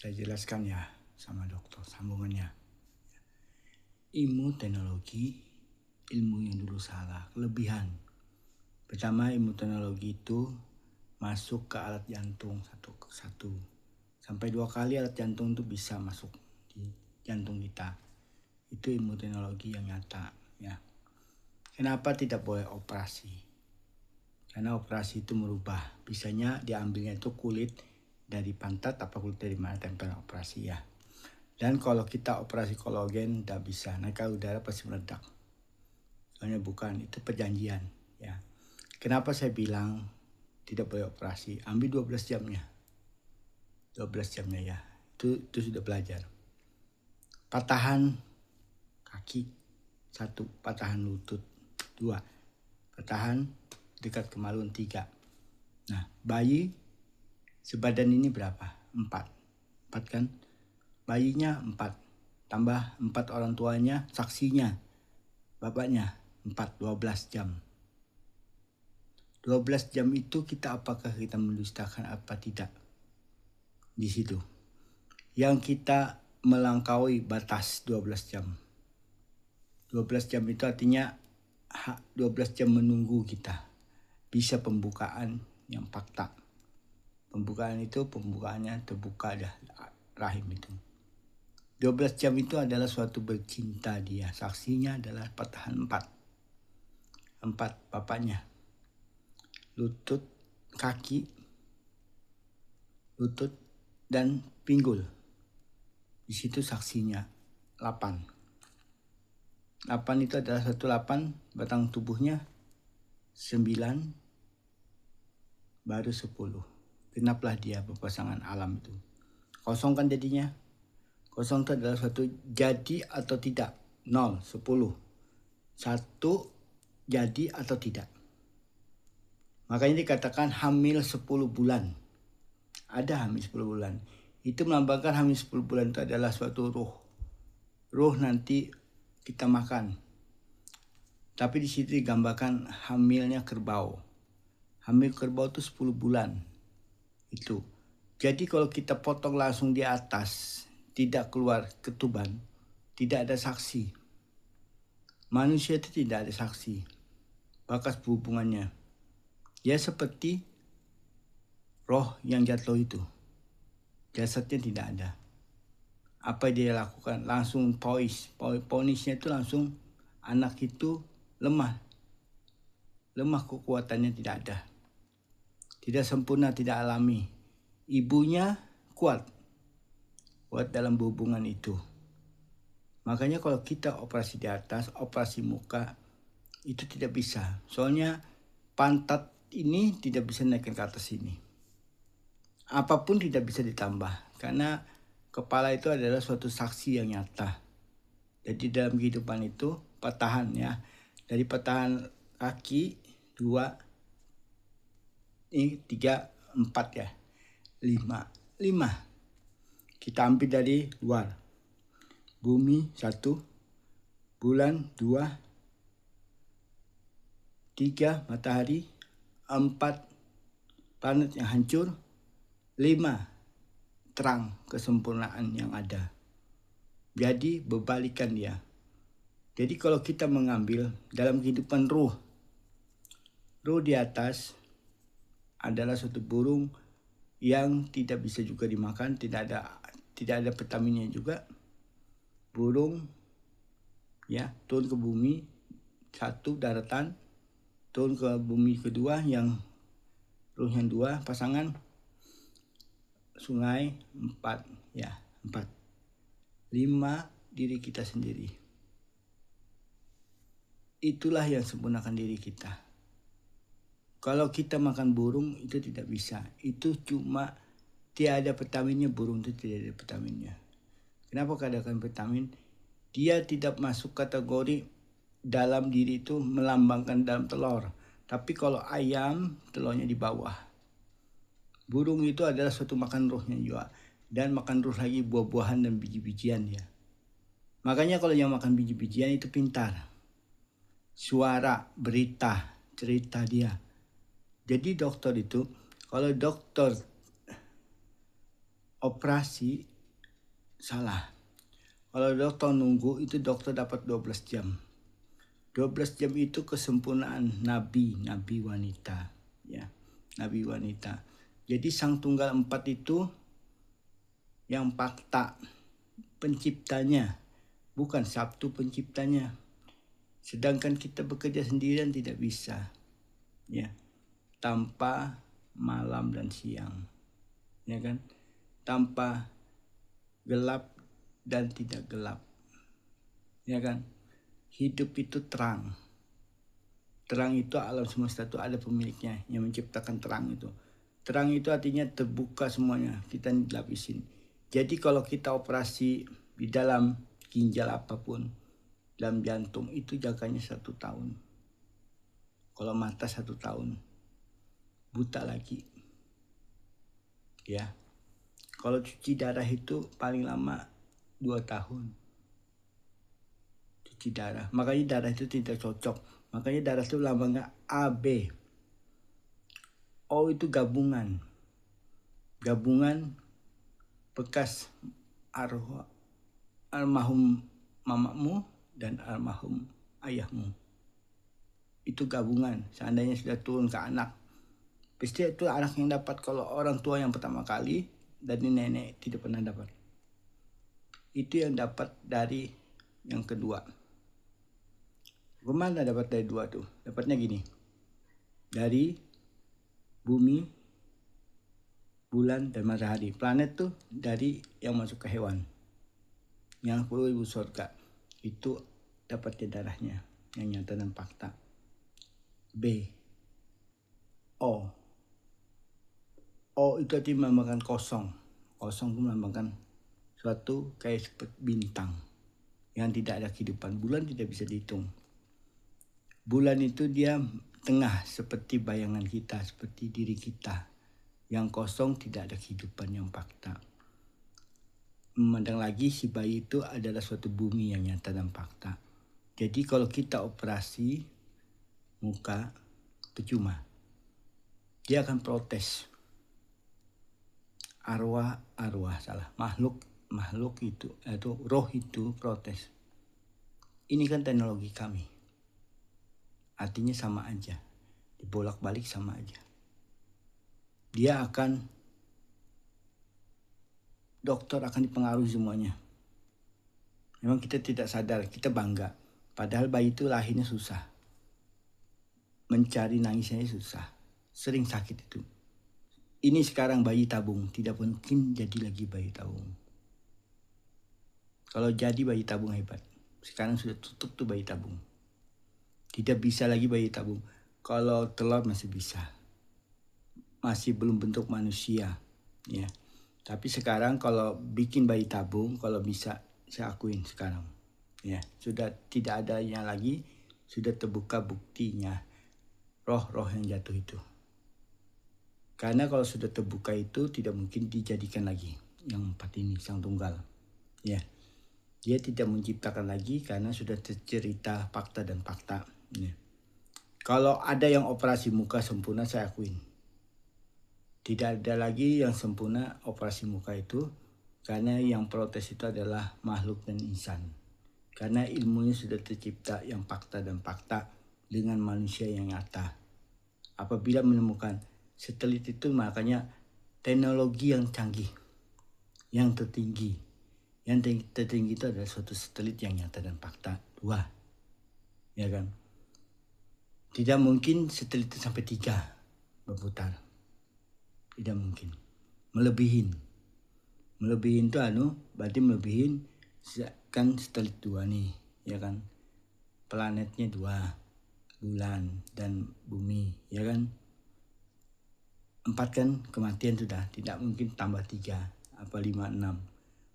Saya jelaskan ya sama dokter sambungannya. Imunologi, ilmu yang dulu salah, kelebihan. Pertama, imunologi itu masuk ke alat jantung satu ke satu. Sampai 2 kali alat jantung itu bisa masuk di jantung kita. Itu imunologi yang nyata ya. Kenapa tidak boleh operasi? Karena operasi itu merubah. Bisanya diambilnya itu kulit dari pantat apa kulit dari mana tempel operasi ya. Dan kalau kita operasi kolagen tidak bisa, naik udara pasti meledak. Soalnya bukan, itu perjanjian ya. Kenapa saya bilang tidak boleh operasi? Ambil 12 jamnya. 12 jamnya ya. Itu sudah belajar. Patahan kaki 1, patahan lutut 2, patahan dekat kemaluan 3. Nah, bayi sebadan ini berapa? 4 kan? Bayinya 4, tambah 4 orang tuanya, saksinya, bapaknya 4, 12 jam. 12 jam itu apakah kita mendustakan apa tidak? Di situ. Yang kita melangkaui batas 12 jam. 12 jam itu artinya 12 jam menunggu kita. Bisa pembukaan yang fakta. Pembukaannya terbuka dah rahim itu. 12 jam itu adalah suatu bercinta dia. Saksinya adalah patahan 4 bapaknya. Lutut, kaki, lutut, dan pinggul. Di situ saksinya 8 itu adalah 8, batang tubuhnya 9, baru 10. Genaplah dia berpasangan alam itu. Kosong kan jadinya. Kosong itu adalah suatu jadi atau tidak. 0, 10. 1 jadi atau tidak. Makanya dikatakan hamil 10 bulan. Ada hamil 10 bulan. Itu melambangkan hamil 10 bulan itu adalah suatu ruh. Ruh nanti kita makan. Tapi di situ digambarkan hamilnya kerbau. Hamil kerbau itu 10 bulan. Itu. Jadi kalau kita potong langsung di atas, tidak keluar ketuban, tidak ada saksi. Manusia itu tidak ada saksi. Bakas hubungannya. Ya seperti roh yang jatuh itu. Jasadnya tidak ada. Apa dia lakukan? Langsung ponisnya itu langsung anak itu lemah. Lemah, kekuatannya tidak ada. Tidak sempurna, tidak alami. Ibunya kuat dalam hubungan itu. Makanya kalau kita operasi di atas, operasi muka, itu tidak bisa. Soalnya pantat ini tidak bisa naikkan ke atas ini. Apapun tidak bisa ditambah. Karena kepala itu adalah suatu saksi yang nyata. Jadi dalam kehidupan itu patahan ya. Dari patahan kaki 2, ini 3, 4 ya. 5. Kita ambil dari luar. Bumi 1, bulan 2, 3 matahari, 4 planet yang hancur, 5 terang kesempurnaan yang ada. Jadi berbalikan dia. Jadi kalau kita mengambil dalam kehidupan ruh di atas adalah suatu burung yang tidak bisa juga dimakan, tidak ada vitaminnya juga. Burung ya turun ke bumi 1 daratan, turun ke bumi kedua yang ruh yang 2 pasangan, sungai 4 ya 4, 5 diri kita sendiri. Itulah yang sempurnakan diri kita. Kalau kita makan burung itu tidak bisa. Itu cuma tiada vitaminnya, burung itu tidak ada vitaminnya. Kenapa katakan vitamin? Dia tidak masuk kategori dalam diri itu melambangkan dalam telur. Tapi kalau ayam, telurnya di bawah. Burung itu adalah suatu makan ruhnya juga. Dan makan ruh lagi buah-buahan dan biji-bijian ya. Makanya kalau yang makan biji-bijian itu pintar. Suara, berita, cerita dia. Jadi dokter itu, kalau dokter operasi Salah. Kalau dokter nunggu itu dokter dapat 12 jam. 12 jam itu kesempurnaan nabi wanita, ya. Nabi wanita. Jadi Sang Tunggal 4 itu yang fakta penciptanya, bukan Sabtu penciptanya. Sedangkan kita bekerja sendirian tidak bisa, ya, tanpa malam dan siang, ya kan, tanpa gelap dan tidak gelap, ya kan. Hidup itu terang. Terang itu alam semesta itu ada pemiliknya yang menciptakan terang itu. Terang itu artinya terbuka semuanya, kita dilapisin. Jadi kalau kita operasi di dalam ginjal apapun, dalam jantung itu jaganya 1 tahun. Kalau mata 1 tahun, buta lagi. Ya. Kalau cuci darah itu paling lama 2 tahun. Cuci darah. Makanya darah itu tidak cocok. Makanya darah itu lambangnya AB. O itu gabungan. Gabungan bekas arwah almarhum mamamu dan almarhum ayahmu. Itu gabungan. Seandainya sudah turun ke anak, pasti itu anak yang dapat. Kalau orang tua yang pertama kali dan nenek tidak pernah dapat, itu yang dapat dari yang kedua. Kemana dapat dari 2 tuh? Dapatnya gini, dari bumi, bulan, dan matahari. Planet tuh dari yang masuk ke hewan, yang 10.000 surga. Itu dapatnya darahnya, yang nyata dan fakta. B. O. O itu artinya melambangkan kosong. Kosong itu melambangkan suatu kayak seperti bintang yang tidak ada kehidupan. Bulan tidak bisa dihitung. Bulan itu dia tengah seperti bayangan kita, seperti diri kita. Yang kosong, tidak ada kehidupan yang fakta. Memandang lagi si bayi itu adalah suatu bumi yang nyata dan fakta. Jadi kalau kita operasi muka, percuma. Dia akan protes. Makhluk itu, atau roh itu protes. Ini kan teknologi kami. Artinya sama aja. Dibolak-balik sama aja. Dia akan, dokter akan dipengaruhi semuanya. Memang kita tidak sadar, kita bangga. Padahal bayi itu lahirnya susah. Mencari nangisnya susah. Sering sakit itu. Ini sekarang bayi tabung, tidak mungkin jadi lagi bayi tabung. Kalau jadi bayi tabung hebat. Sekarang sudah tutup tuh bayi tabung. Tidak bisa lagi bayi tabung. Kalau telur masih bisa. Masih belum bentuk manusia, ya. Tapi sekarang kalau bikin bayi tabung, kalau bisa saya akuin sekarang, ya, sudah tidak ada yang lagi, sudah terbuka buktinya roh-roh yang jatuh itu. Karena kalau sudah terbuka itu tidak mungkin dijadikan lagi yang 4 ini, Sang Tunggal, ya. Dia tidak menciptakan lagi karena sudah tercerita fakta dan fakta, ya. Kalau ada yang operasi muka sempurna, saya akuin. Tidak ada lagi yang sempurna operasi muka itu, karena yang protes itu adalah makhluk dan insan. Karena ilmunya sudah tercipta yang fakta dan fakta dengan manusia yang nyata. Apabila menemukan satelit itu, makanya teknologi yang canggih, yang tertinggi. Yang tertinggi itu adalah suatu satelit yang nyata dan fakta. 2, ya kan. Tidak mungkin satelit itu sampai 3 berputar. Tidak mungkin. Melebihin itu berarti melebihin kan satelit 2 nih, ya kan. Planetnya 2, bulan dan bumi, ya kan. 4 kan kematian sudah, tidak mungkin tambah 3, 5, 6.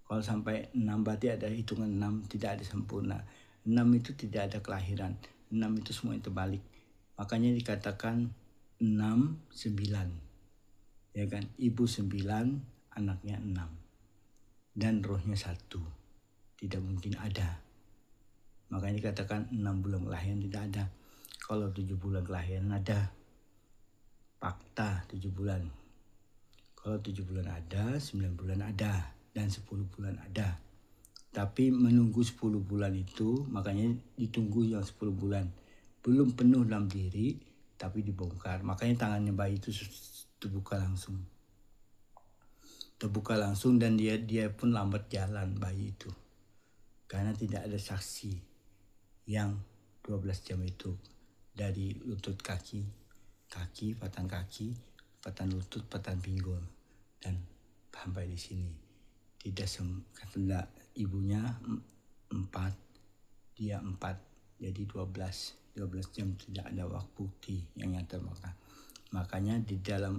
Kalau sampai 6 berarti ada hitungan 6, tidak ada sempurna. 6 itu tidak ada kelahiran. 6 itu semua yang terbalik. Makanya dikatakan 6, 9. Ya kan, ibu 9, anaknya 6. Dan rohnya 1. Tidak mungkin ada. Makanya dikatakan 6 bulan kelahiran tidak ada. Kalau 7 bulan kelahiran ada. Fakta 7 bulan. Kalau 7 bulan ada, 9 bulan ada. dan 10 bulan ada. Tapi menunggu 10 bulan itu, makanya ditunggu yang 10 bulan. Belum penuh dalam diri, tapi dibongkar. Makanya tangannya bayi itu terbuka langsung. Terbuka langsung dan dia pun lambat jalan bayi itu. Karena tidak ada saksi yang 12 jam itu. Dari lutut kaki, patan lutut, patan pinggul. Dan sampai di sini. Tidak karena ibunya 4, dia 4, jadi 12 jam tidak ada waktu bukti yang nyata. Makanya di dalam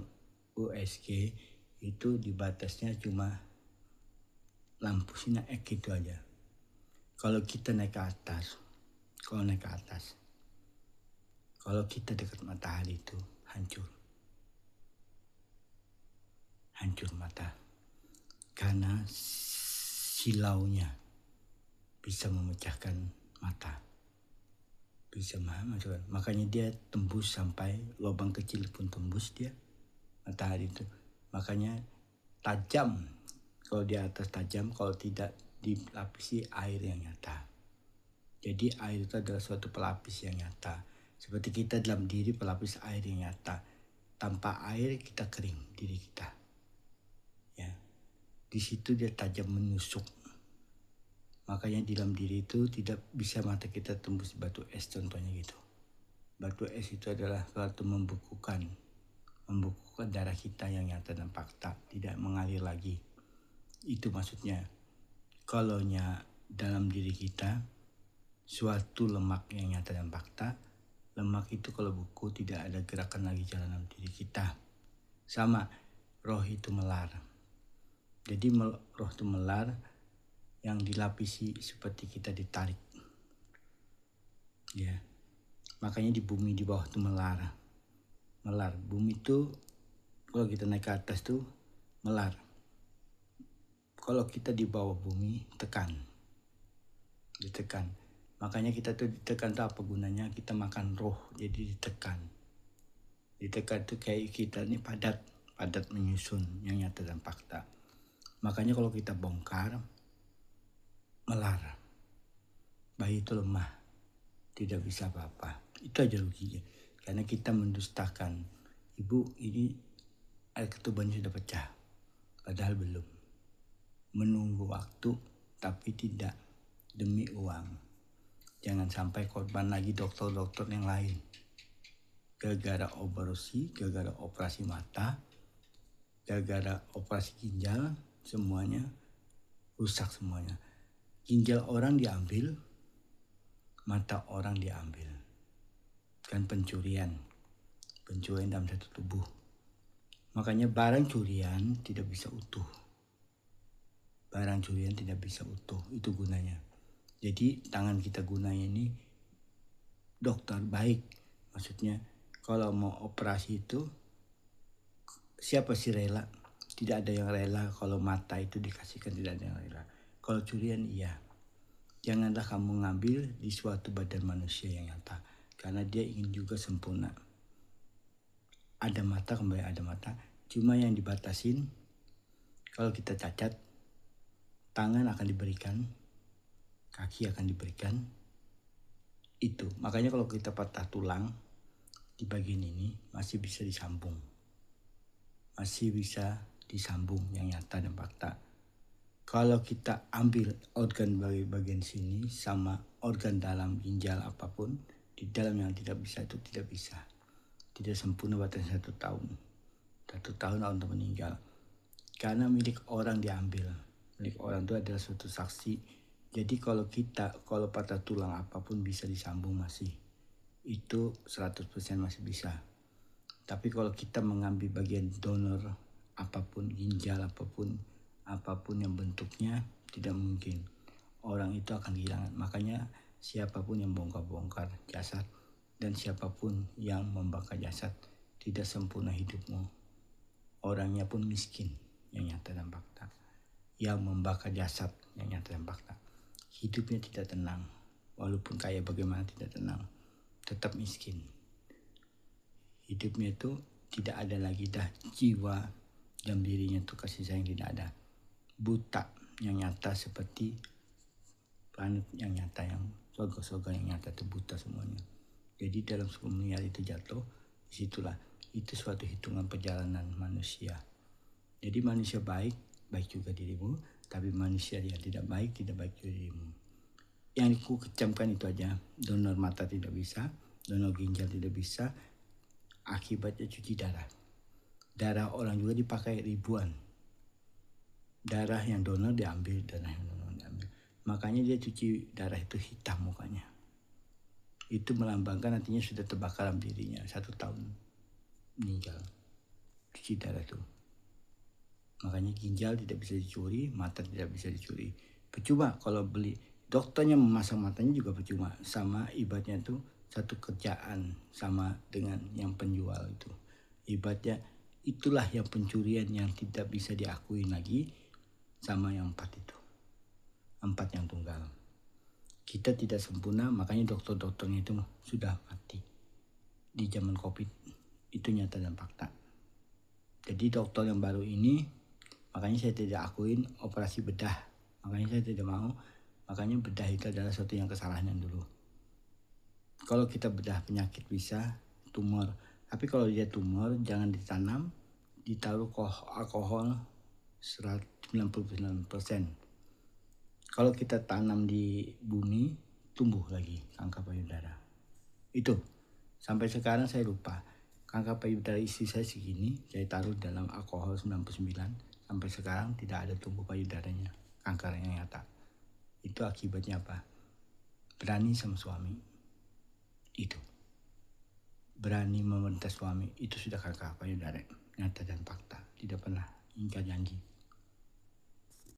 USG itu dibatasnya cuma lampu sinar gitu aja. Kalau kita naik ke atas, kalau kita dekat matahari itu hancur mata. Karena silaunya bisa memecahkan mata. Bisa masukkan. Makanya dia tembus sampai lubang kecil pun tembus dia. Matahari itu. Makanya tajam. Kalau di atas tajam, kalau tidak dilapisi air yang nyata. Jadi air itu adalah suatu pelapis yang nyata. Seperti kita dalam diri pelapis air yang nyata. Tanpa air kita kering diri kita. Ya. Di situ dia tajam menusuk. Makanya di dalam diri itu tidak bisa mata kita tembus batu es contohnya gitu. Batu es itu adalah suatu membukukan darah kita yang nyata dan fakta, tidak mengalir lagi. Itu maksudnya. Kalau dalam diri kita suatu lemak yang nyata dan fakta, lemak itu kalau buku tidak ada gerakan lagi jalan dalam diri kita. Sama roh itu melar. Jadi roh itu melar yang dilapisi seperti kita ditarik. Ya. Makanya di bumi di bawah itu melar. Bumi itu kalau kita naik ke atas tuh melar. Kalau kita di bawah bumi ditekan. Makanya kita tuh ditekan tuh apa gunanya? Kita makan roh jadi ditekan. Ditekan tuh kayak kita ini padat menyusun yang nyata dan fakta. Makanya kalau kita bongkar, melar. Bayi itu lemah, tidak bisa apa-apa. Itu aja ruginya. Karena kita mendustakan. Ibu ini air ketubannya sudah pecah. Padahal belum. Menunggu waktu tapi tidak demi uang. Jangan sampai korban lagi dokter-dokter yang lain. Gara-gara operasi mata, gara-gara operasi ginjal, semuanya rusak semuanya. Ginjal orang diambil, mata orang diambil. Kan pencurian dalam satu tubuh. Makanya barang curian tidak bisa utuh. Itu gunanya. Jadi tangan kita gunanya ini dokter baik. Maksudnya kalau mau operasi itu siapa sih rela? Tidak ada yang rela kalau mata itu dikasihkan, tidak ada yang rela. Kalau curian iya. Janganlah kamu ngambil di suatu badan manusia yang nyata. Karena dia ingin juga sempurna. Ada mata kembali ada mata. Cuma yang dibatasin kalau kita cacat, tangan akan diberikan, kaki akan diberikan. Itu. Makanya kalau kita patah tulang di bagian ini masih bisa disambung. Yang nyata dan fakta. Kalau kita ambil organ bagian sini sama organ dalam ginjal apapun, di dalam yang tidak bisa itu tidak bisa. Tidak sempurna batas 1 tahun. 1 tahun untuk meninggal. Karena milik orang diambil. Milik orang itu adalah suatu saksi. Jadi kalau patah tulang apapun bisa disambung masih. Itu 100% masih bisa. Tapi kalau kita mengambil bagian donor apapun, ginjal apapun yang bentuknya tidak mungkin. Orang itu akan kehilangan. Makanya siapapun yang bongkar-bongkar jasad dan siapapun yang membakar jasad tidak sempurna hidupmu. Orangnya pun miskin yang nyata dan fakta. Yang membakar jasad yang nyata dan fakta. Hidupnya tidak tenang. Walaupun kaya bagaimana tidak tenang. Tetap miskin. Hidupnya itu tidak ada lagi dah jiwa dalam dirinya itu kasih sayang tidak ada. buta yang nyata seperti planet yang nyata, yang surga-surga yang nyata itu buta semuanya. Jadi dalam 10 miliar itu jatuh, disitulah itu suatu hitungan perjalanan manusia. Jadi manusia baik juga dirimu, tapi manusia yang tidak baik juga dirimu. Yang aku kecamkan itu aja, donor mata tidak bisa, donor ginjal tidak bisa, akibatnya cuci darah. Darah orang juga dipakai ribuan. Darah yang donor diambil, makanya dia cuci darah itu hitam mukanya. Itu melambangkan artinya sudah terbakar dalam dirinya, 1 tahun meninggal. Cuci darah itu. Makanya ginjal tidak bisa dicuri, mata tidak bisa dicuri. Percuma kalau beli, dokternya memasang matanya juga percuma. Sama ibaratnya itu satu kerjaan sama dengan yang penjual itu. Ibaratnya itulah yang pencurian yang tidak bisa diakui lagi sama yang 4 itu. 4 yang tunggal. Kita tidak sempurna, makanya dokter-dokternya itu sudah mati. Di zaman COVID itu nyata dan fakta. Jadi dokter yang baru ini, makanya saya tidak akuin operasi bedah. Makanya saya tidak mau. Makanya bedah itu adalah suatu yang kesalahan yang dulu. Kalau kita bedah penyakit bisa, tumor. Tapi kalau dia tumor jangan ditanam, ditaruh alkohol 99%. Kalau kita tanam di bumi, tumbuh lagi kanker payudara. Itu sampai sekarang saya lupa. Kanker payudara istri saya segini, saya taruh dalam alkohol 99. Sampai sekarang tidak ada tumbuh payudaranya, kanker yang nyata. Itu akibatnya apa? Berani sama suami. Itu. Berani meminta suami, itu sudah kanker payudara. Nyata dan fakta. Tidak pernah ingkar janji.